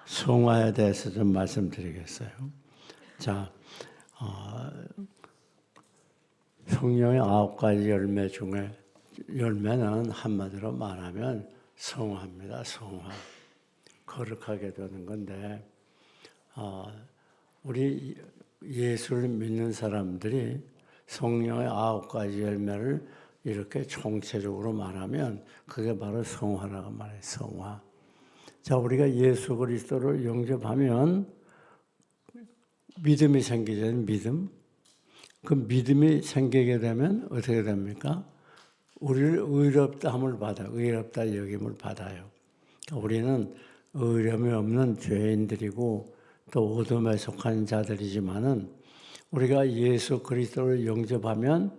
성화에 대해서 좀 말씀드리겠어요. 자, 성령의 9가지 열매 중에 열매는 한마디로 말하면 성화입니다. 성화. 거룩하게 되는 건데, 우리 예수를 믿는 사람들이 성령의 9가지 열매를 이렇게 총체적으로 말하면 그게 바로 성화라고 말해요. 성화. 자, 우리가 예수 그리스도를 영접하면 믿음이 생기잖아요. 믿음. 그 믿음이 생기게 되면 어떻게 됩니까? 우리를 의롭다함을 받아요. 의롭다 여김을 받아요. 우리는 의로움이 없는 죄인들이고 또 어둠에 속한 자들이지만은 우리가 예수 그리스도를 영접하면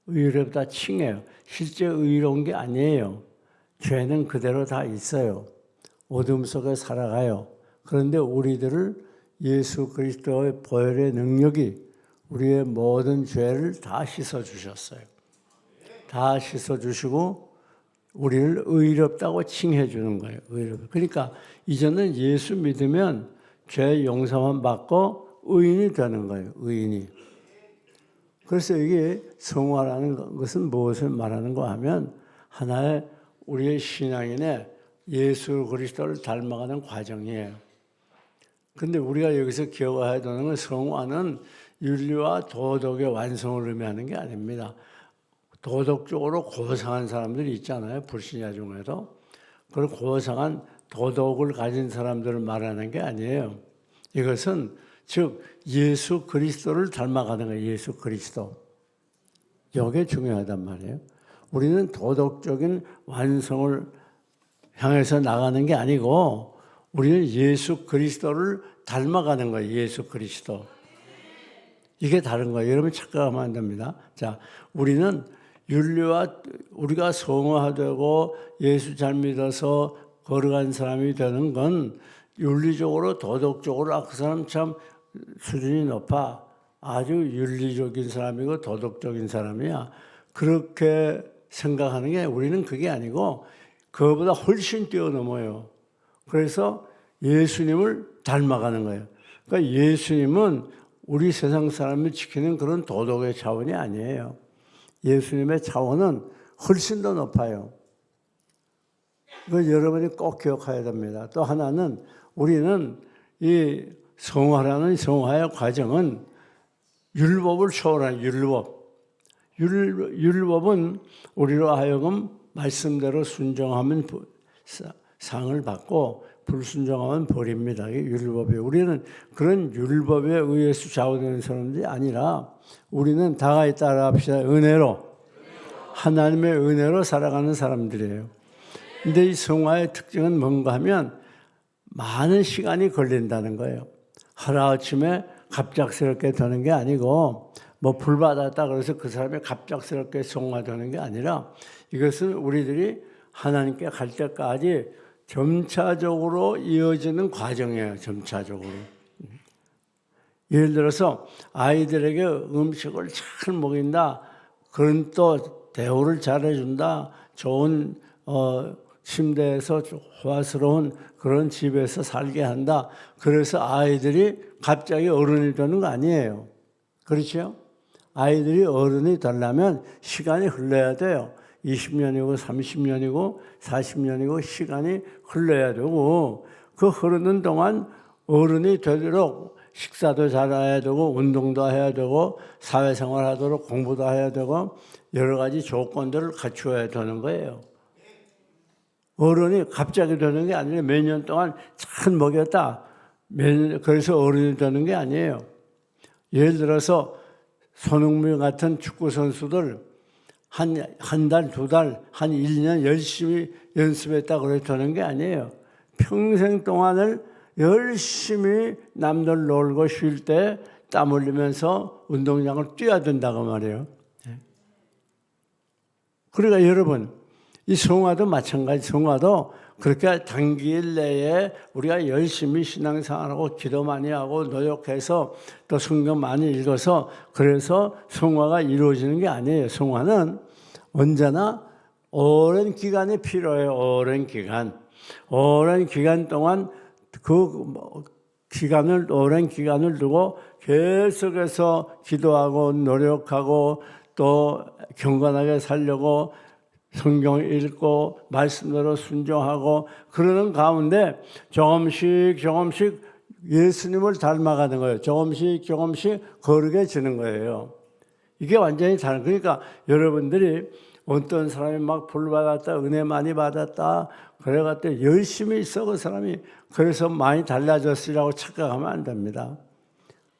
의롭다 칭해요. 실제 의로운 게 아니에요. 죄는 그대로 다 있어요. 어둠 속에 살아가요. 그런데 우리들을 예수 그리스도의 보혈의 능력이 우리의 모든 죄를 다 씻어주셨어요. 다 씻어주시고 우리를 의롭다고 칭해 주는 거예요. 그러니까 이제는 예수 믿으면 죄 용서만 받고 의인이 되는 거예요. 의인이. 그래서 이게 성화라는 것은 무엇을 말하는 거 하면 하나의 우리의 신앙인의 예수 그리스도를 닮아가는 과정이에요. 근데 우리가 여기서 기억해야 되는 건 성화는 윤리와 도덕의 완성을 의미하는 게 아닙니다. 도덕적으로 고상한 사람들이 있잖아요. 불신자 중에도. 그런 고상한 도덕을 가진 사람들을 말하는 게 아니에요. 이것은 즉 예수 그리스도를 닮아가는 거예요. 예수 그리스도. 이게 중요하단 말이에요. 우리는 도덕적인 완성을 향해서 나가는 게 아니고 우리는 예수 그리스도를 닮아가는 거예요. 예수 그리스도. 이게 다른 거예요. 여러분 착각하면 안 됩니다. 자, 우리는 윤리와 우리가 성화되고 예수 잘 믿어서 거룩한 사람이 되는 건 윤리적으로 도덕적으로 그 사람 참 수준이 높아. 아주 윤리적인 사람이고 도덕적인 사람이야. 그렇게 생각하는 게 우리는 그게 아니고 그거보다 훨씬 뛰어넘어요. 그래서 예수님을 닮아가는 거예요. 그러니까 예수님은 우리 세상 사람을 지키는 그런 도덕의 차원이 아니에요. 예수님의 차원은 훨씬 더 높아요. 이걸 여러분이 꼭 기억해야 됩니다. 또 하나는 우리는 이 성화라는 성화의 과정은 율법을 초월한 율법. 율법은 우리로 하여금 말씀대로 순종하면 상을 받고 불순종하면 벌입니다. 이게 율법이에요. 우리는 그런 율법에 의해서 좌우되는 사람들이 아니라 우리는 다 같이 따라합시다. 은혜로. 하나님의 은혜로 살아가는 사람들이에요. 근데 이 성화의 특징은 뭔가 하면 많은 시간이 걸린다는 거예요. 하루아침에 갑작스럽게 되는 게 아니고 뭐 불 받았다 그래서 그 사람이 갑작스럽게 성화되는 게 아니라 이것은 우리들이 하나님께 갈 때까지 점차적으로 이어지는 과정이에요. 점차적으로. 예를 들어서 아이들에게 음식을 잘 먹인다. 그런 또 대우를 잘해준다. 좋은 침대에서 호화스러운 그런 집에서 살게 한다. 그래서 아이들이 갑자기 어른이 되는 거 아니에요. 그렇죠? 아이들이 어른이 되려면 시간이 흘러야 돼요. 20년이고 30년이고 40년이고 시간이 흘러야 되고 그 흐르는 동안 어른이 되도록 식사도 잘해야 되고 운동도 해야 되고 사회생활 하도록 공부도 해야 되고 여러 가지 조건들을 갖추어야 되는 거예요. 어른이 갑자기 되는 게 아니라 몇 년 동안 잘 먹였다. 그래서 어른이 되는 게 아니에요. 예를 들어서 손흥민 같은 축구 선수들 한 달, 두 달, 한 1년 열심히 연습했다 그래 되는 게 아니에요. 평생 동안을 열심히 남들 놀고 쉴 때 땀 흘리면서 운동장을 뛰어야 된다고 말이에요. 그러니까 여러분, 이 성화도 마찬가지. 성화도 그렇게 단기일 내에 우리가 열심히 신앙생활하고 기도 많이 하고 노력해서 또 성경 많이 읽어서 그래서 성화가 이루어지는 게 아니에요. 성화는 언제나 오랜 기간이 필요해요. 오랜 기간. 오랜 기간 동안 오랜 기간을 두고 계속해서 기도하고 노력하고 또 경건하게 살려고 성경 읽고 말씀대로 순종하고 그러는 가운데 조금씩 예수님을 닮아가는 거예요. 조금씩 거룩해지는 거예요. 이게 완전히 다른. 그러니까 여러분들이 어떤 사람이 막 불 받았다, 은혜 많이 받았다, 그래갖고 열심히 있어 그 사람이 그래서 많이 달라졌으라고 착각하면 안 됩니다.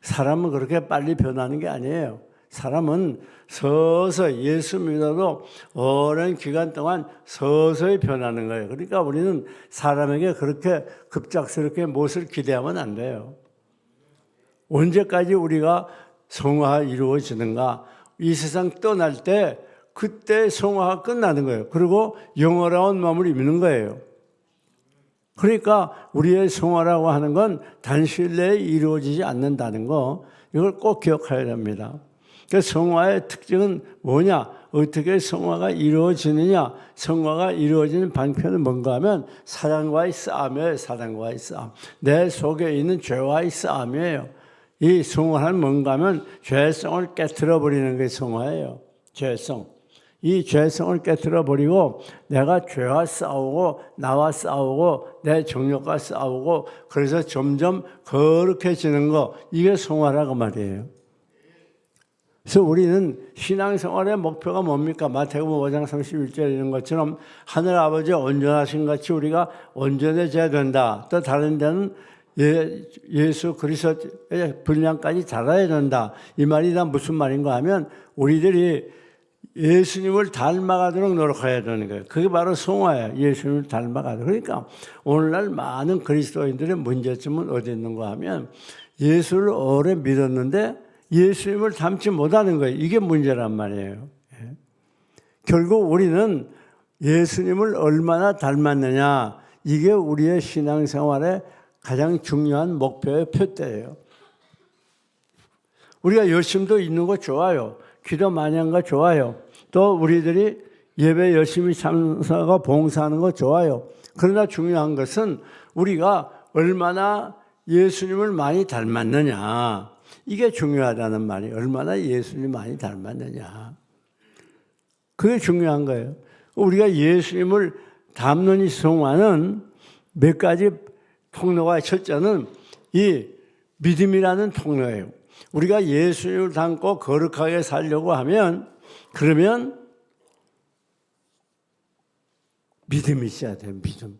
사람은 그렇게 빨리 변하는 게 아니에요. 사람은 서서히 예수 믿어도 오랜 기간 동안 서서히 변하는 거예요. 그러니까 우리는 사람에게 그렇게 급작스럽게 무엇을 기대하면 안 돼요. 언제까지 우리가 성화가 이루어지는가? 이 세상 떠날 때 그때 성화가 끝나는 거예요. 그리고 영원한 마음을 입는 거예요. 그러니까 우리의 성화라고 하는 건 단시일 내에 이루어지지 않는다는 거, 이걸 꼭 기억해야 됩니다. 그래서 성화의 특징은 뭐냐? 어떻게 성화가 이루어지느냐? 성화가 이루어지는 방편은 뭔가 하면 사랑과의 싸움이에요. 사랑과의 싸움. 내 속에 있는 죄와의 싸움이에요. 이 성화는 뭔가 하면 죄성을 깨트려 버리는 게 성화예요. 죄성. 이 죄성을 깨트려 버리고 내가 죄와 싸우고 나와 싸우고 내 정욕과 싸우고 그래서 점점 거룩해지는 거, 이게 성화라고 말이에요. 그래서 우리는 신앙생활의 목표가 뭡니까? 마태복음 5장 31절에 있는 것처럼 하늘 아버지 온전하신 같이 우리가 온전해져야 된다. 또 다른 데는 예수 그리스도의 분량까지 자라야 된다. 이 말이 다 무슨 말인가 하면 우리들이 예수님을 닮아가도록 노력해야 되는 거예요. 그게 바로 성화예요. 예수님을 닮아가도록. 그러니까 오늘날 많은 그리스도인들의 문제점은 어디 있는가 하면 예수를 오래 믿었는데 예수님을 닮지 못하는 거예요. 이게 문제란 말이에요. 결국 우리는 예수님을 얼마나 닮았느냐, 이게 우리의 신앙생활의 가장 중요한 목표의 표대예요. 우리가 열심도 있는 거 좋아요. 기도 많이 한 거 좋아요. 또 우리들이 예배 열심히 참석하고 봉사하는 거 좋아요. 그러나 중요한 것은 우리가 얼마나 예수님을 많이 닮았느냐, 이게 중요하다는 말이에요. 얼마나 예수님을 많이 닮았느냐, 그게 중요한 거예요. 우리가 예수님을 닮는 이 성화는 몇 가지 통로가, 첫째는 이 믿음이라는 통로예요. 우리가 예수님을 닮고 거룩하게 살려고 하면, 그러면 믿음이 있어야 돼요. 믿음.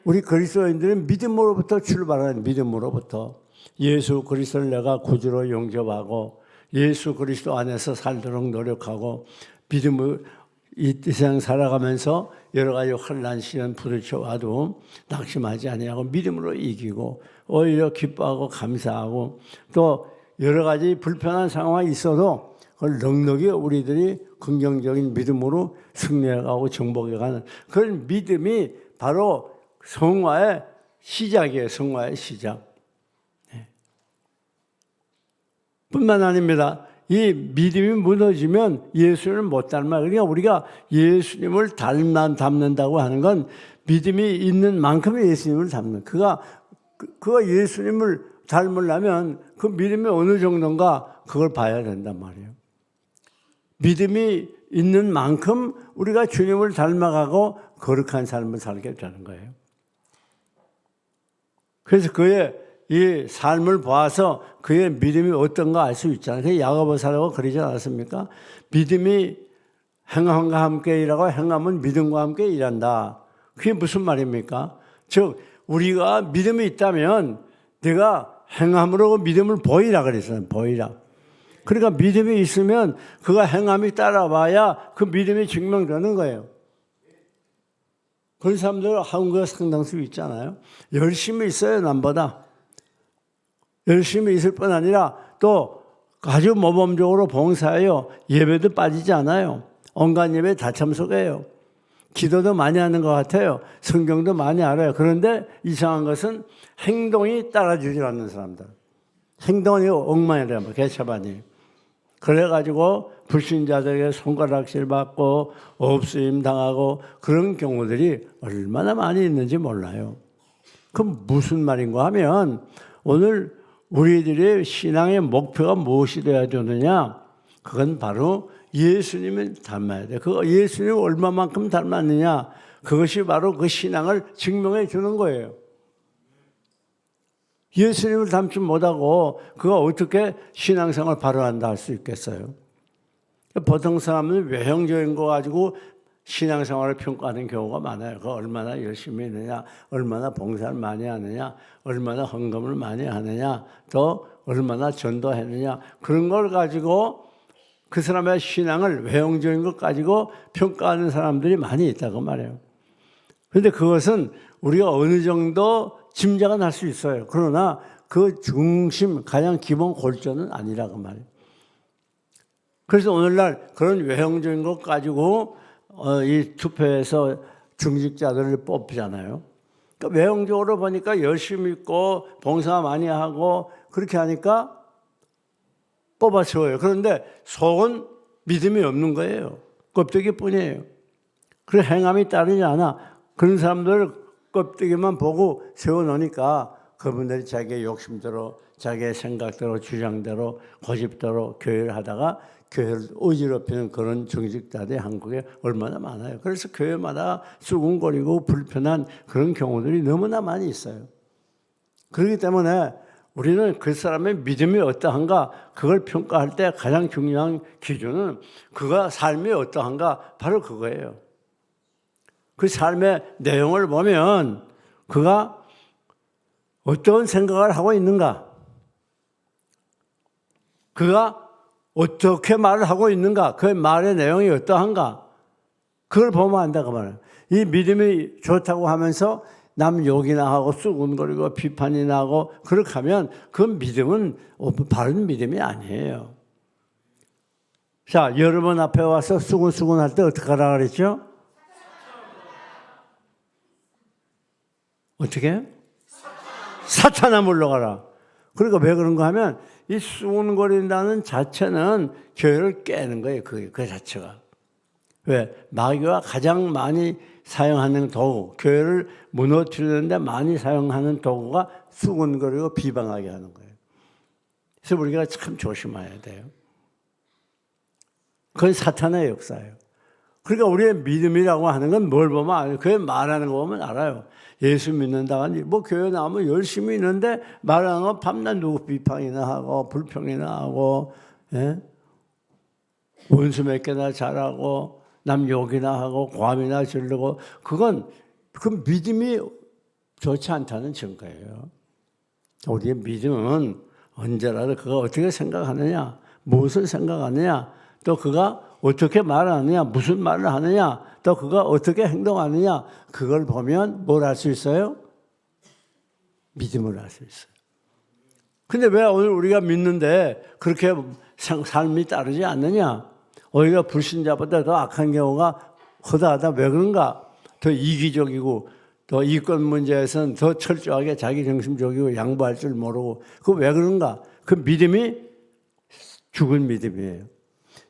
우리 그리스도인들은 믿음으로부터 출발하는, 믿음으로부터 예수 그리스도를 내가 구주로 영접하고 예수 그리스도 안에서 살도록 노력하고 믿음을 이 세상 살아가면서 여러 가지 환난 시련 부딪혀와도 낙심하지 아니하고 믿음으로 이기고 오히려 기뻐하고 감사하고 또 여러 가지 불편한 상황이 있어도 그걸 넉넉히 우리들이 긍정적인 믿음으로 승리해가고 정복해가는 그런 믿음이 바로 성화의 시작이에요. 성화의 시작. 뿐만 아닙니다. 이 믿음이 무너지면 예수님을 못 닮아요. 그러니까 우리가 예수님을 닮는다고 하는 건 믿음이 있는 만큼 예수님을 닮는. 그가 예수님을 닮으려면 그 믿음이 어느 정도인가 그걸 봐야 된단 말이에요. 믿음이 있는 만큼 우리가 주님을 닮아가고 거룩한 삶을 살게 되는 거예요. 그래서 그의 이 삶을 봐서 그의 믿음이 어떤가 알 수 있잖아요. 그 야고보서라고 그러지 않았습니까? 믿음이 행함과 함께 일하고 행함은 믿음과 함께 일한다. 그게 무슨 말입니까? 즉 우리가 믿음이 있다면 내가 행함으로 믿음을 보이라 그랬어요. 보이라. 그러니까 믿음이 있으면 그가 행함이 따라와야 그 믿음이 증명되는 거예요. 그런 사람들 한국에 상당수 있잖아요. 열심히 있어요, 남보다. 열심히 있을 뿐 아니라 또 아주 모범적으로 봉사해요. 예배도 빠지지 않아요. 온갖 예배에 다 참석해요. 기도도 많이 하는 것 같아요. 성경도 많이 알아요. 그런데 이상한 것은 행동이 따라주지 않는 사람들. 행동이 엉망이래요. 개차반이. 그래가지고 불신자들에게 손가락질 받고 없으임 당하고 그런 경우들이 얼마나 많이 있는지 몰라요. 그럼 무슨 말인가 하면 오늘 우리들의 신앙의 목표가 무엇이 되어야 되느냐? 그건 바로 예수님을 닮아야 돼. 그 예수님을 얼마만큼 닮았느냐? 그것이 바로 그 신앙을 증명해 주는 거예요. 예수님을 닮지 못하고 그가 어떻게 신앙생활을 바로 한다 할 수 있겠어요? 보통 사람은 외형적인 거 가지고 신앙생활을 평가하는 경우가 많아요. 그 얼마나 열심히 했느냐, 얼마나 봉사를 많이 하느냐, 얼마나 헌금을 많이 하느냐, 또 얼마나 전도했느냐, 그런 걸 가지고 그 사람의 신앙을 외형적인 것 가지고 평가하는 사람들이 많이 있다고 말해요. 그런데 그것은 우리가 어느 정도 짐작은 할 수 있어요. 그러나 그 중심, 가장 기본 골전은 아니라고 말해요. 그래서 오늘날 그런 외형적인 것 가지고 이 투표에서 중직자들을 뽑잖아요. 그러니까 외형적으로 보니까 열심히 있고 봉사 많이 하고 그렇게 하니까 뽑아줘요. 그런데 속은 믿음이 없는 거예요. 껍데기뿐이에요. 그래서 행함이 따르지 않아. 그런 사람들을 껍데기만 보고 세워놓으니까 그분들이 자기의 욕심대로 자기의 생각대로 주장대로 고집대로 교회를 하다가 교회를 어지럽히는 그런 정직자들이 한국에 얼마나 많아요. 그래서 교회마다 수군거리고 불편한 그런 경우들이 너무나 많이 있어요. 그렇기 때문에 우리는 그 사람의 믿음이 어떠한가 그걸 평가할 때 가장 중요한 기준은 그가 삶이 어떠한가 바로 그거예요. 그 삶의 내용을 보면 그가 어떤 생각을 하고 있는가, 그가 어떻게 말을 하고 있는가, 그 말의 내용이 어떠한가 그걸 보면 안다고 말해요. 이 믿음이 좋다고 하면서 남 욕이나 하고 수군거리고 비판이나 하고 그렇게 하면 그 믿음은 바른 믿음이 아니에요. 자, 여러분 앞에 와서 수군수군 할 때 어떻게 하라 그랬죠? 어떻게? 사탄아 물러가라. 그러니까 왜 그런가 하면 이 수군거린다는 자체는 교회를 깨는 거예요. 그 자체가. 왜? 마귀가 가장 많이 사용하는 도구, 교회를 무너뜨리는데 많이 사용하는 도구가 수군거리고 비방하게 하는 거예요. 그래서 우리가 참 조심해야 돼요. 그건 사탄의 역사예요. 그러니까 우리의 믿음이라고 하는 건 뭘 보면 알아요. 교회 말하는 거 보면 알아요. 예수 믿는다니 뭐 교회 나오면 열심히 있는데 말하는 건 밤낮 누구 비판이나 하고 불평이나 하고 원수 몇 개나 잘하고 남 욕이나 하고 고함이나 지르고 그건 그 믿음이 좋지 않다는 증거예요. 우리의 믿음은 언제라도 그가 어떻게 생각하느냐, 무엇을 생각하느냐, 또 그가 어떻게 말하느냐, 무슨 말을 하느냐, 또 그가 어떻게 행동하느냐, 그걸 보면 뭘 할 수 있어요? 믿음을 할 수 있어요. 근데 왜 오늘 우리가 믿는데 그렇게 삶이 따르지 않느냐? 오히려 불신자보다 더 악한 경우가 허다하다. 왜 그런가? 더 이기적이고 더 이권 문제에서는 더 철저하게 자기 중심적이고 양보할 줄 모르고 그거 왜 그런가? 그 믿음이 죽은 믿음이에요.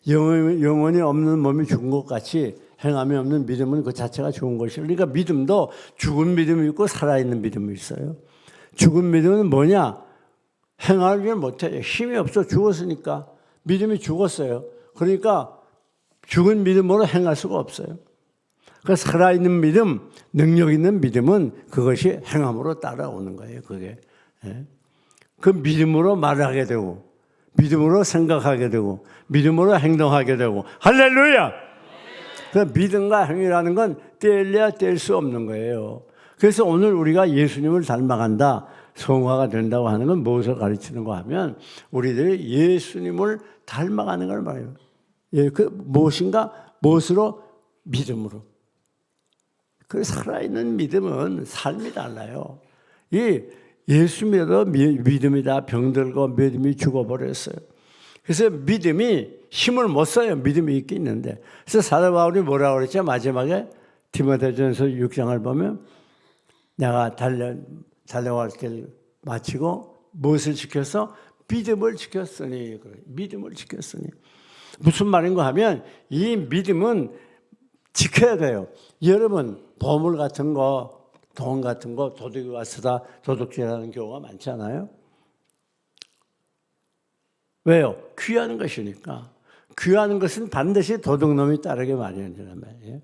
영혼이 없는 몸이 죽은 것 같이 행함이 없는 믿음은 그 자체가 죽은 것이에요. 그러니까 믿음도 죽은 믿음이 있고 살아있는 믿음이 있어요. 죽은 믿음은 뭐냐? 행하지 못해요. 힘이 없어 죽었으니까. 믿음이 죽었어요. 그러니까 죽은 믿음으로 행할 수가 없어요. 그 살아있는 믿음, 능력 있는 믿음은 그것이 행함으로 따라오는 거예요. 그게. 그 믿음으로 말하게 되고 믿음으로 생각하게 되고 믿음으로 행동하게 되고 할렐루야! 그 믿음과 행위라는 건 떼려야 뗄 수 없는 거예요. 그래서 오늘 우리가 예수님을 닮아간다, 성화가 된다고 하는 건 무엇을 가르치는가 하면 우리들이 예수님을 닮아가는 걸 말해요. 예, 그 무엇인가? 무엇으로? 믿음으로. 그 살아있는 믿음은 삶이 달라요. 이 예수 믿어 믿음이다 병들고 믿음이 죽어버렸어요. 그래서 믿음이 힘을 못 써요. 믿음이 있긴 있는데. 그래서 사도 바울이 뭐라고 그랬죠? 마지막에 디모데전서 6장을 보면 내가 달려갈 길 마치고 무엇을 지켜서 믿음을 지켰으니. 믿음을 지켰으니. 무슨 말인가 하면 이 믿음은 지켜야 돼요. 여러분 보물 같은 거, 돈 같은 거 도둑이 와서 도둑질하는 경우가 많잖아요. 왜요? 귀한 것이니까. 귀한 것은 반드시 도둑놈이 따르게 마련이란 말이에요.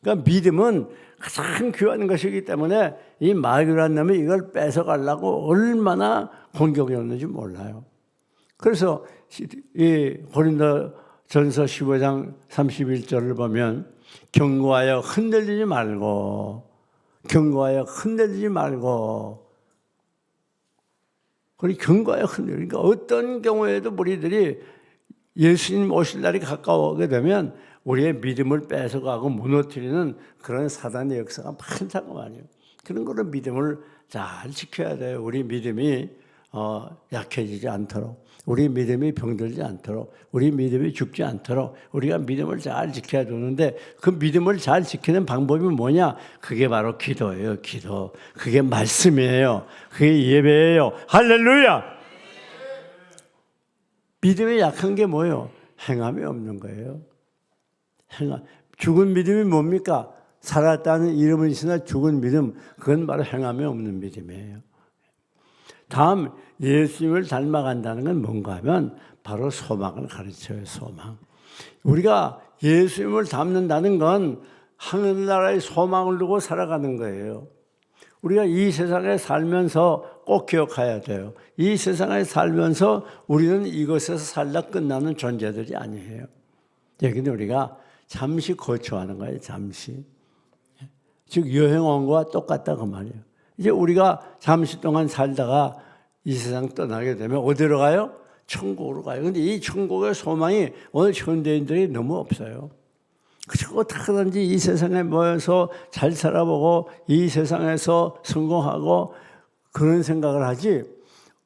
그러니까 믿음은 가장 귀한 것이기 때문에 이 마귀라는 놈이 이걸 뺏어가려고 얼마나 공격이었는지 몰라요. 그래서 이 고린도전서 15장 31절을 보면 경고하여 흔들리지 말고 그리고 경고하여 흔들리니까 어떤 경우에도 우리들이 예수님 오실 날이 가까워오게 되면 우리의 믿음을 뺏어가고 무너뜨리는 그런 사단의 역사가 많다고 말이에요. 그런 거를 믿음을 잘 지켜야 돼요. 우리 믿음이 약해지지 않도록, 우리 믿음이 병들지 않도록, 우리 믿음이 죽지 않도록 우리가 믿음을 잘 지켜야 되는데 그 믿음을 잘 지키는 방법이 뭐냐? 그게 바로 기도예요. 기도. 그게 말씀이에요. 그게 예배예요. 할렐루야! 믿음이 약한 게 뭐예요? 행함이 없는 거예요. 죽은 믿음이 뭡니까? 살았다는 이름은 있으나 죽은 믿음, 그건 바로 행함이 없는 믿음이에요. 다음, 예수님을 닮아간다는 건 뭔가 하면 바로 소망을 가르쳐요. 소망. 우리가 예수님을 닮는다는 건 하늘나라의 소망을 두고 살아가는 거예요. 우리가 이 세상에 살면서 꼭 기억해야 돼요. 이 세상에 살면서 우리는 이것에서 살다 끝나는 존재들이 아니에요. 여기는 우리가 잠시 거처하는 거예요. 잠시. 즉 여행 온 거와 똑같다 그 말이에요. 이제 우리가 잠시 동안 살다가 이 세상 떠나게 되면 어디로 가요? 천국으로 가요. 그런데 이 천국의 소망이 오늘 현대인들이 너무 없어요. 그저 어떻게든지 이 세상에 모여서 잘 살아보고 이 세상에서 성공하고 그런 생각을 하지,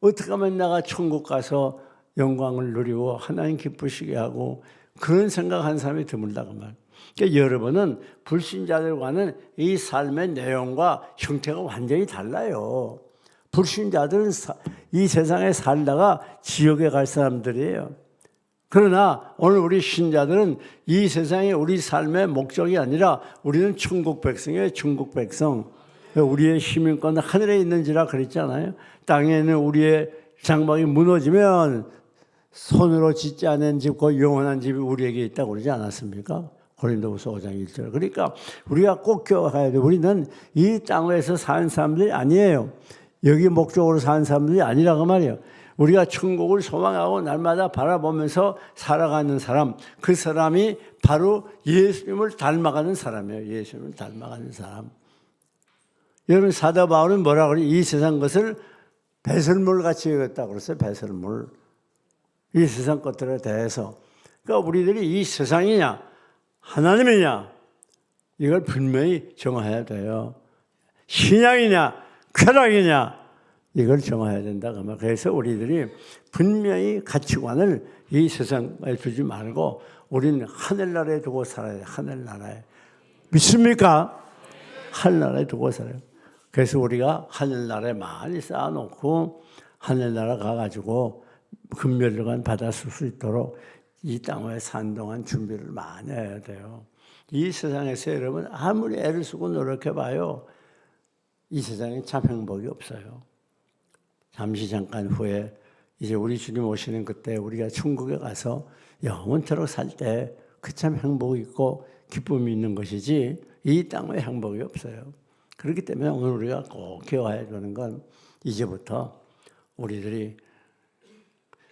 어떻게 하면 내가 천국 가서 영광을 누리고 하나님 기쁘시게 하고 그런 생각하는 사람이 드물다고 말. 그러니까 여러분은 불신자들과는 이 삶의 내용과 형태가 완전히 달라요. 불신자들은 이 세상에 살다가 지옥에 갈 사람들이에요. 그러나 오늘 우리 신자들은 이 세상에 우리 삶의 목적이 아니라 우리는 천국 백성이에요. 천국 백성. 우리의 시민권은 하늘에 있는지라 그랬잖아요. 땅에는 우리의 장막이 무너지면 손으로 짓지 않은 집, 그 영원한 집이 우리에게 있다고 그러지 않았습니까? 고린도후서 5장 1절. 그러니까 우리가 꼭 기억해야 돼요. 우리는 이 땅에서 사는 사람들이 아니에요. 여기 목적으로 사는 사람들이 아니라고 말이에요. 우리가 천국을 소망하고 날마다 바라보면서 살아가는 사람, 그 사람이 바로 예수님을 닮아가는 사람이에요. 예수님을 닮아가는 사람. 여러분 사도 바울은 뭐라고 그래요? 이 세상 것을 배설물 같이 여겼다고 그랬어요. 배설물. 이 세상 것들에 대해서. 그러니까 우리들이 이 세상이냐 하나님이냐 이걸 분명히 정해야 돼요. 신앙이냐 쾌락이냐 이걸 정해야 된다. 그래서 우리들이 분명히 가치관을 이 세상에 두지 말고 우리는 하늘나라에 두고 살아야 돼. 하늘나라에. 믿습니까? 하늘나라에 두고 살아요. 그래서 우리가 하늘나라에 많이 쌓아놓고 하늘나라 가가지고 금멸관 받았을 수 있도록 이 땅에 산 동안 준비를 많이 해야 돼요. 이 세상에서 여러분 아무리 애를 쓰고 노력해봐요. 이 세상에 참 행복이 없어요. 잠시 잠깐 후에 이제 우리 주님 오시는 그때 우리가 천국에 가서 영원토록 살 때 그 참 행복이 있고 기쁨이 있는 것이지 이 땅에 행복이 없어요. 그렇기 때문에 오늘 우리가 꼭 기억해야 되는 건 이제부터 우리들이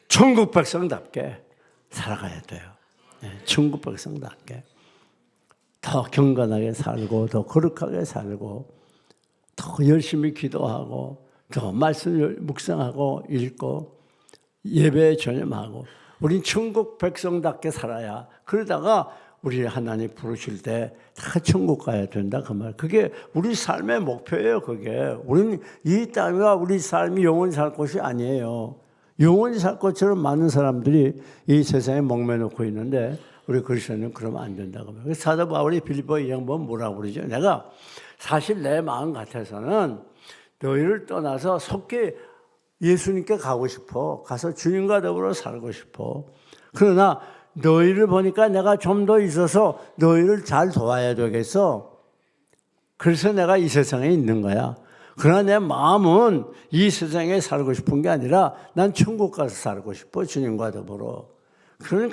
천국 백성답게 살아가야 돼요. 천국 백성답게 더 경건하게 살고 더 거룩하게 살고 더 열심히 기도하고 더 말씀을 묵상하고 읽고 예배에 전념하고 우린 천국 백성답게 살아야 그러다가 우리 하나님 부르실 때 다 천국 가야 된다 그 말. 그게 우리 삶의 목표예요. 그게 우리는 이 땅과 우리 삶이 영원히 살 곳이 아니에요. 영원히 살 것처럼 많은 사람들이 이 세상에 목매놓고 있는데 우리 그리스도인은 그러면 안 된다고 말해요. 사도 바울이 빌립보 이 양반 뭐라고 그러죠? 내가 사실 내 마음 같아서는 너희를 떠나서 속히 예수님께 가고 싶어. 가서 주님과 더불어 살고 싶어. 그러나 너희를 보니까 내가 좀 더 있어서 너희를 잘 도와야 되겠어. 그래서 내가 이 세상에 있는 거야. 그러나 내 마음은 이 세상에 살고 싶은 게 아니라 난 천국 가서 살고 싶어. 주님과 더불어. 그런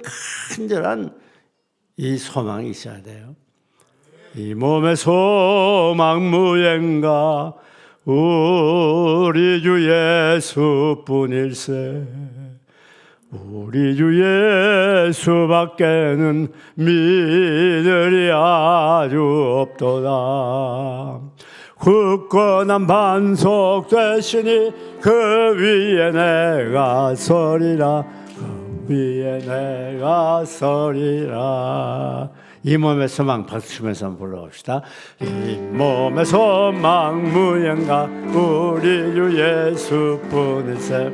간절한 이 소망이 있어야 돼요. 이 몸의 소망 무엔가 우리 주 예수뿐일세. 우리 주 예수밖에는 믿으리 아주 없도다. 굳건한 반석 되시니 그 위에 내가 서리라. 그 위에 내가 서리라. 이 몸의 소망 박수 치면서 한번 불러봅시다. 이 몸의 소망 무언가 우리 주 예수뿐일세.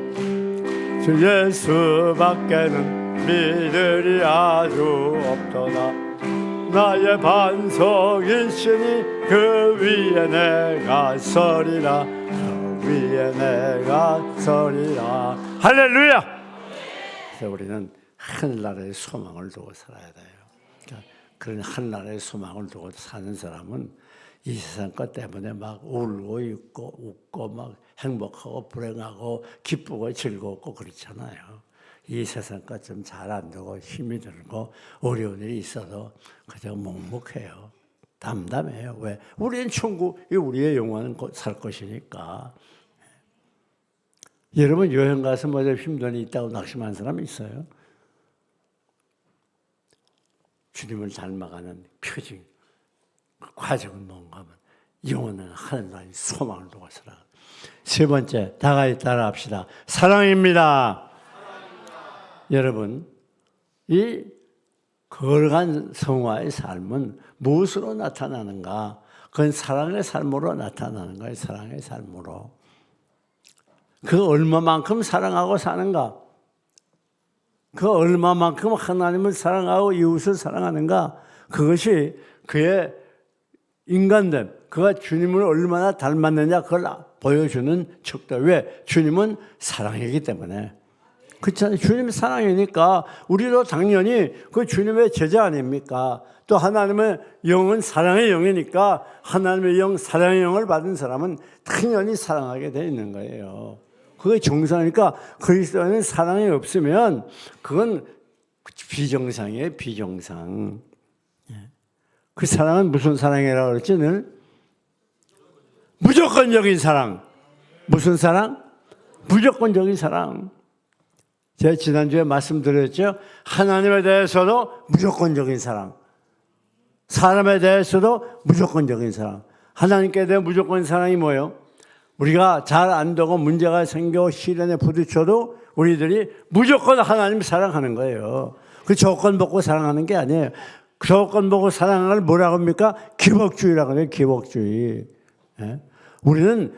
주 예수밖에는 믿으리 아주 없도다. 나의 반석이시니 그 위에 내가 서리라. 그 위에 내가 서리라. 할렐루야. 그래서 우리는 하늘나라의 소망을 두고 살아야 돼요. 그런 하늘나라의 소망을 두고 사는 사람은 이 세상 것 때문에 막 울고 웃고 막 행복하고 불행하고 기쁘고 즐겁고 그렇잖아요. 이 세상 것 좀 잘 안 되고 힘이 들고 어려운 일이 있어도 그저 묵묵해요. 담담해요. 왜? 우리는 천국, 우리의 영원은 살 것이니까. 여러분 여행 가서 뭐 힘든 일이 있다고 낙심한 사람이 있어요? 주님을 닮아가는 표징, 그 과정은 뭔가 하면 영원한 하늘나라의 소망을 두고 살아. 세 번째, 다 같이 따라합시다. 사랑입니다. 여러분, 이 거룩한 성화의 삶은 무엇으로 나타나는가? 그건 사랑의 삶으로 나타나는 거예요. 사랑의 삶으로. 그 얼마만큼 사랑하고 사는가? 그 얼마만큼 하나님을 사랑하고 이웃을 사랑하는가? 그것이 그의 인간됨, 그가 주님을 얼마나 닮았느냐 그걸 보여주는 척도. 왜? 주님은 사랑이기 때문에. 그렇잖아요. 주님이 사랑이니까 우리도 당연히 그 주님의 제자 아닙니까? 또 하나님의 영은 사랑의 영이니까 하나님의 영, 사랑의 영을 받은 사람은 당연히 사랑하게 되어 있는 거예요. 그게 정상이니까 그리스도는 사랑이 없으면 그건 비정상이에요. 비정상. 그 사랑은 무슨 사랑이라고 그랬지 늘? 무조건적인 사랑. 무슨 사랑? 무조건적인 사랑. 제가 지난주에 말씀드렸죠. 하나님에 대해서도 무조건적인 사랑. 사람에 대해서도 무조건적인 사랑. 하나님께 대한 무조건 사랑이 뭐예요? 우리가 잘 안 되고 문제가 생겨 시련에 부딪혀도 우리들이 무조건 하나님 사랑하는 거예요. 그 조건 보고 사랑하는 게 아니에요. 조건 보고 사랑하는 걸 뭐라고 합니까? 기복주의라고 해요. 기복주의. 예? 우리는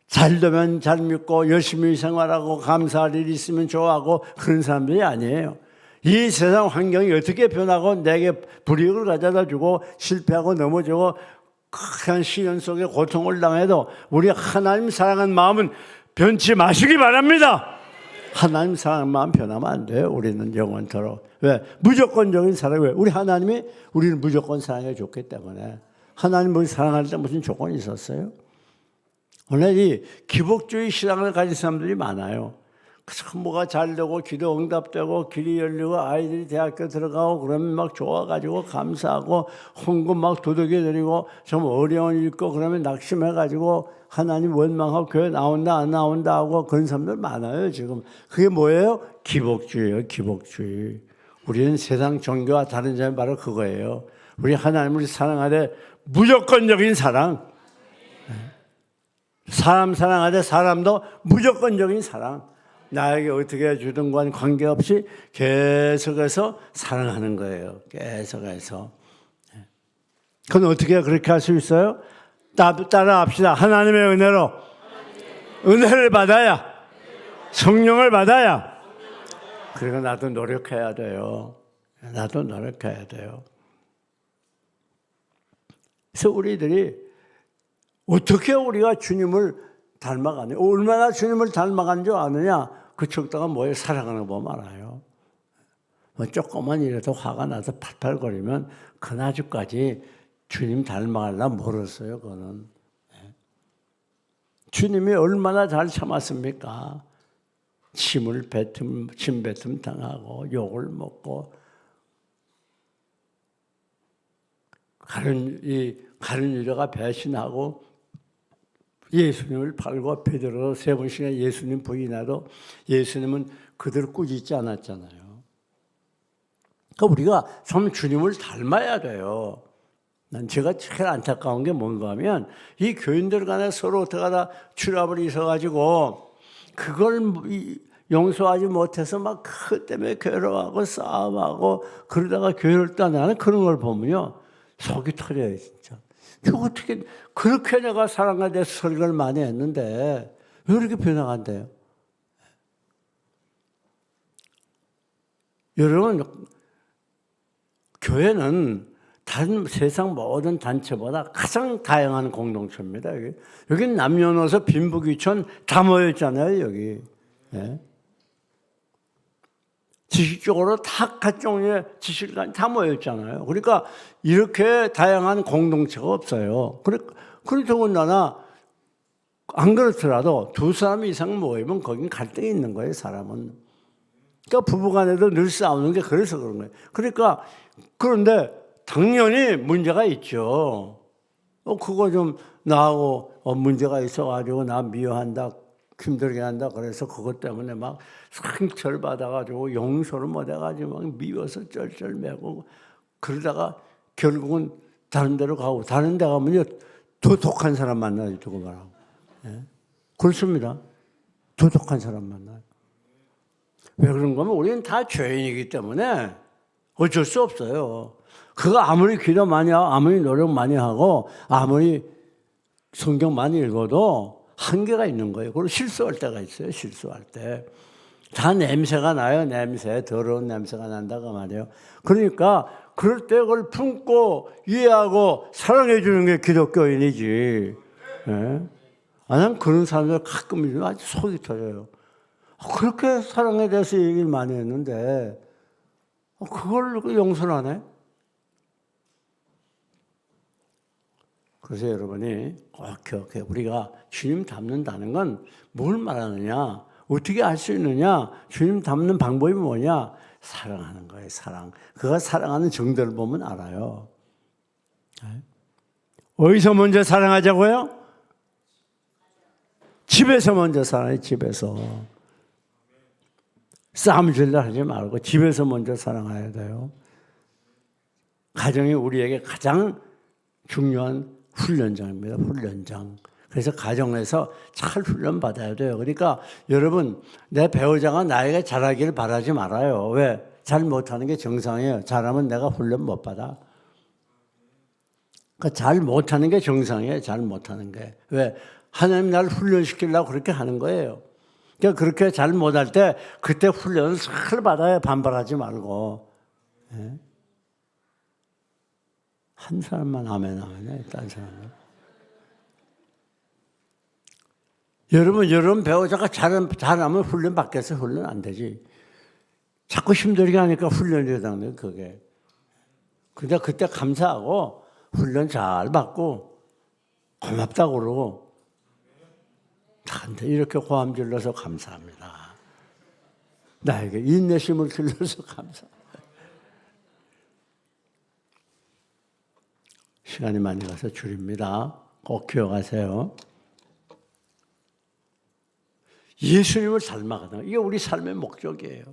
잘 되면 잘 믿고 열심히 생활하고 감사할 일이 있으면 좋아하고 그런 사람들이 아니에요. 이 세상 환경이 어떻게 변하고 내게 불이익을 가져다 주고 실패하고 넘어지고 큰 시련 속에 고통을 당해도 우리 하나님 사랑하는 마음은 변치 마시기 바랍니다. 하나님 사랑하는 마음 변하면 안 돼요. 우리는 영원토록. 왜? 무조건적인 사랑. 왜? 우리 하나님이 우리를 무조건 사랑해 줬기 때문에. 하나님을 사랑할 때 무슨 조건이 있었어요? 오늘 이 기복주의 신앙을 가진 사람들이 많아요. 그래서 뭐가 잘 되고 기도 응답되고 길이 열리고 아이들이 대학교 들어가고 그러면 막 좋아가지고 감사하고 헌금 막 도둑이 드리고 좀 어려운 일 있고 그러면 낙심해가지고 하나님 원망하고 교회 나온다 안 나온다 하고 그런 사람들 많아요 지금. 그게 뭐예요? 기복주의예요. 기복주의. 우리는 세상 종교와 다른 점이 바로 그거예요. 우리 하나님을 사랑하되 무조건적인 사랑. 사람 사랑하되 사람도 무조건적인 사랑. 나에게 어떻게 해주든 건 관계없이 계속해서 사랑하는 거예요. 계속해서. 그건 어떻게 그렇게 할 수 있어요? 따라 합시다. 하나님의 은혜로. 은혜를 받아야. 성령을 받아야. 그리고 나도 노력해야 돼요. 나도 노력해야 돼요. 그래서 우리들이 어떻게 우리가 주님을 닮아가네. 얼마나 주님을 닮아간 줄 아느냐? 그 척다가 뭐예요? 살아가는 거 보면 알아요. 뭐 조금만 이라도 화가 나서 팔팔거리면 그나저까지 주님 닮아가려면 멀었어요. 그거는. 주님이 얼마나 잘 참았습니까? 침 뱉음 당하고 욕을 먹고 가룟 유다가 배신하고 예수님을 팔고 베드로 3번씩이나 예수님 부인하도 예수님은 그대로 꾸짖지 않았잖아요. 그러니까 우리가 참 주님을 닮아야 돼요. 난 제가 제일 안타까운 게 뭔가 하면 이 교인들 간에 서로 어떻게 하다 출합을 있어가지고 그걸 용서하지 못해서 막 그 때문에 괴로워하고 싸움하고 그러다가 교회를 떠나는 그런 걸 보면요. 속이 터져요, 진짜. 어떻게 그렇게 내가 사랑에 대해서 설교를 많이 했는데 왜 이렇게 변화간대요? 여러분, 교회는 다른 세상 모든 단체보다 가장 다양한 공동체입니다. 여기 남녀노소 빈부귀천 다 모여있잖아요, 여기. 예. 지식적으로 다 각종의 지식관 다 모여있잖아요. 그러니까 이렇게 다양한 공동체가 없어요. 그리고 더군다나 안 그렇더라도 2사람 이상 모이면 거긴 갈등이 있는 거예요, 사람은. 그러니까 부부간에도 늘 싸우는 게 그래서 그런 거예요. 그런데 당연히 문제가 있죠. 그거 좀 나하고 문제가 있어가지고 나 미워한다, 힘들게 한다. 그래서 그것 때문에 막 상처를 받아가지고 용서를 못해가지고 막 미워서 쩔쩔매고 그러다가 결국은 다른 데로 가고 다른 데 가면요 더 독한 사람 만나요. 두고 말하고. 예? 그렇습니다. 더 독한 사람 만나요. 왜 그런 거면 우리는 다 죄인이기 때문에 어쩔 수 없어요. 그거 아무리 기도 많이 하고 아무리 노력 많이 하고 아무리 성경 많이 읽어도 한계가 있는 거예요. 그리고 실수할 때가 있어요. 실수할 때. 다 냄새가 나요. 냄새. 더러운 냄새가 난다고 말이에요. 그러니까 그럴 때 그걸 품고 이해하고 사랑해 주는 게 기독교인이지. 예? 난 그런 사람들 가끔 아주 속이 터져요. 그렇게 사랑에 대해서 얘기를 많이 했는데 그걸 용서를 안 해? 그래서 여러분이 꼭 기억해. 우리가 주님 닮는다는 건 뭘 말하느냐? 어떻게 알 수 있느냐? 주님 닮는 방법이 뭐냐? 사랑하는 거예요, 사랑. 그가 사랑하는 정도를 보면 알아요. 어디서 먼저 사랑하자고요? 집에서 먼저 사랑해, 집에서. 싸움 질러 하지 말고 집에서 먼저 사랑해야 돼요. 가정이 우리에게 가장 중요한 훈련장입니다. 훈련장. 그래서 가정에서 잘 훈련받아야 돼요. 그러니까 여러분, 내 배우자가 나에게 잘하기를 바라지 말아요. 왜? 잘 못하는 게 정상이에요. 잘하면 내가 훈련 못 받아. 그러니까 잘 못하는 게 정상이에요. 잘 못하는 게. 왜? 하나님 나를 훈련시키려고 그렇게 하는 거예요. 그러니까 그렇게 잘 못할 때 그때 훈련을 잘 받아야 반발하지 말고. 예? 한 사람만 아멘 하면요. 다른 사람은. 여러분 배우자가 잘하면 훈련 받겠어요? 훈련 안 되지. 자꾸 힘들게 하니까 훈련이 되는 그게. 근데 그때 감사하고 훈련 잘 받고 고맙다고 그러고 나한테 이렇게 고함 질러서 감사합니다. 나에게 인내심을 길러서 감사합니다. 시간이 많이 가서 줄입니다. 꼭 기억하세요. 예수님을 닮아가는 이게 우리 삶의 목적이에요.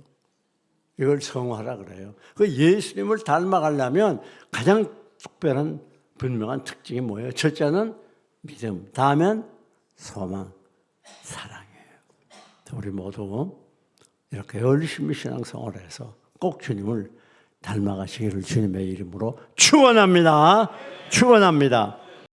이걸 성화라 그래요. 그 예수님을 닮아가려면 가장 특별한 분명한 특징이 뭐예요? 첫째는 믿음, 다음엔 소망, 사랑이에요. 우리 모두 이렇게 열심히 신앙생활을 해서 꼭 주님을 닮아가시기를 주님의 이름으로 축원합니다. 축원합니다.